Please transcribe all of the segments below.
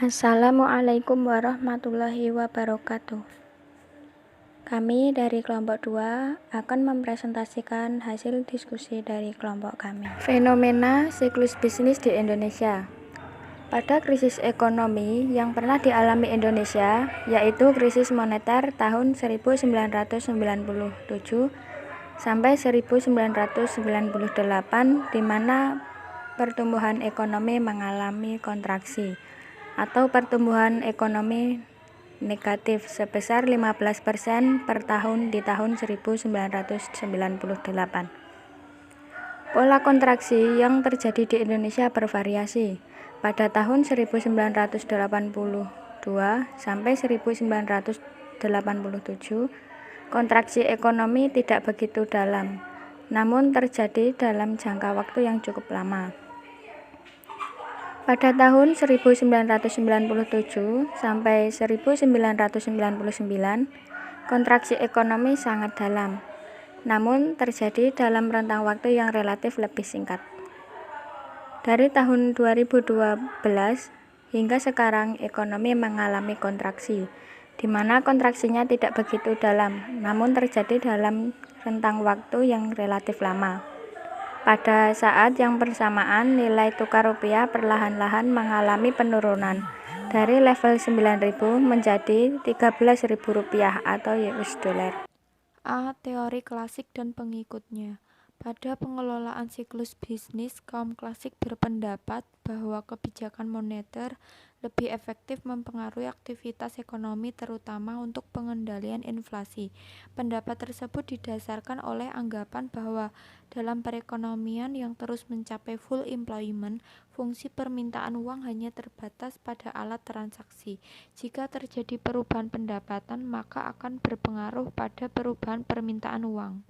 Assalamualaikum warahmatullahi wabarakatuh. Kami dari kelompok 2 akan mempresentasikan hasil diskusi dari kelompok kami. Fenomena siklus bisnis di Indonesia. Pada krisis ekonomi yang pernah dialami Indonesia, yaitu krisis moneter tahun 1997 sampai 1998, di mana pertumbuhan ekonomi mengalami kontraksi atau pertumbuhan ekonomi negatif sebesar 15% per tahun di tahun 1998. Pola kontraksi yang terjadi di Indonesia bervariasi. Pada tahun 1982 sampai 1987, kontraksi ekonomi tidak begitu dalam, namun terjadi dalam jangka waktu yang cukup lama. Pada tahun 1997 sampai 1999, kontraksi ekonomi sangat dalam, namun terjadi dalam rentang waktu yang relatif lebih singkat. Dari tahun 2012 hingga sekarang, ekonomi mengalami kontraksi, di mana kontraksinya tidak begitu dalam, namun terjadi dalam rentang waktu yang relatif lama. Pada saat yang bersamaan, nilai tukar rupiah perlahan-lahan mengalami penurunan dari level 9.000 menjadi 13.000 rupiah atau US dollar. A. Teori klasik dan pengikutnya. Pada pengelolaan siklus bisnis, kaum klasik berpendapat bahwa kebijakan moneter lebih efektif mempengaruhi aktivitas ekonomi, terutama untuk pengendalian inflasi. Pendapat tersebut didasarkan oleh anggapan bahwa dalam perekonomian yang terus mencapai full employment, fungsi permintaan uang hanya terbatas pada alat transaksi. Jika terjadi perubahan pendapatan, maka akan berpengaruh pada perubahan permintaan uang.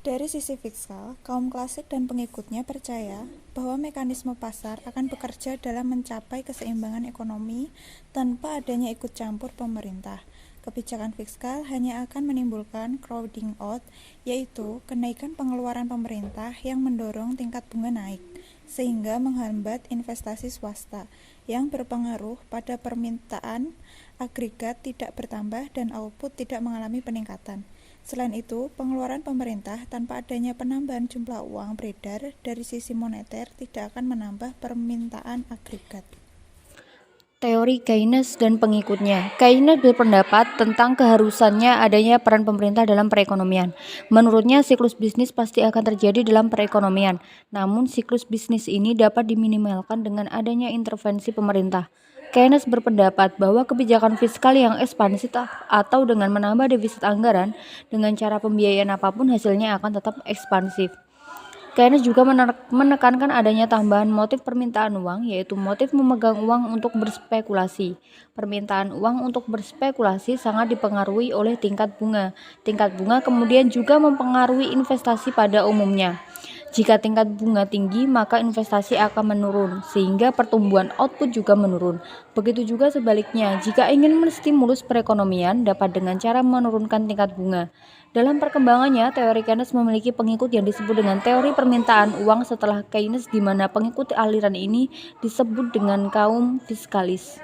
Dari sisi fiskal, kaum klasik dan pengikutnya percaya bahwa mekanisme pasar akan bekerja dalam mencapai keseimbangan ekonomi tanpa adanya ikut campur pemerintah. Kebijakan fiskal hanya akan menimbulkan crowding out, yaitu kenaikan pengeluaran pemerintah yang mendorong tingkat bunga naik, sehingga menghambat investasi swasta yang berpengaruh pada permintaan agregat tidak bertambah dan output tidak mengalami peningkatan. Selain itu, pengeluaran pemerintah tanpa adanya penambahan jumlah uang beredar dari sisi moneter tidak akan menambah permintaan agregat. Teori Keynes dan pengikutnya. Keynes berpendapat tentang keharusannya adanya peran pemerintah dalam perekonomian. Menurutnya, siklus bisnis pasti akan terjadi dalam perekonomian. Namun, siklus bisnis ini dapat diminimalkan dengan adanya intervensi pemerintah. Keynes berpendapat bahwa kebijakan fiskal yang ekspansif atau dengan menambah defisit anggaran dengan cara pembiayaan apapun hasilnya akan tetap ekspansif. Keynes juga menekankan adanya tambahan motif permintaan uang, yaitu motif memegang uang untuk berspekulasi. Permintaan uang untuk berspekulasi sangat dipengaruhi oleh tingkat bunga. Tingkat bunga kemudian juga mempengaruhi investasi pada umumnya. Jika tingkat bunga tinggi, maka investasi akan menurun, sehingga pertumbuhan output juga menurun. Begitu juga sebaliknya, jika ingin menstimulus perekonomian, dapat dengan cara menurunkan tingkat bunga. Dalam perkembangannya, teori Keynes memiliki pengikut yang disebut dengan teori permintaan uang setelah Keynes, di mana pengikut aliran ini disebut dengan kaum fiskalis.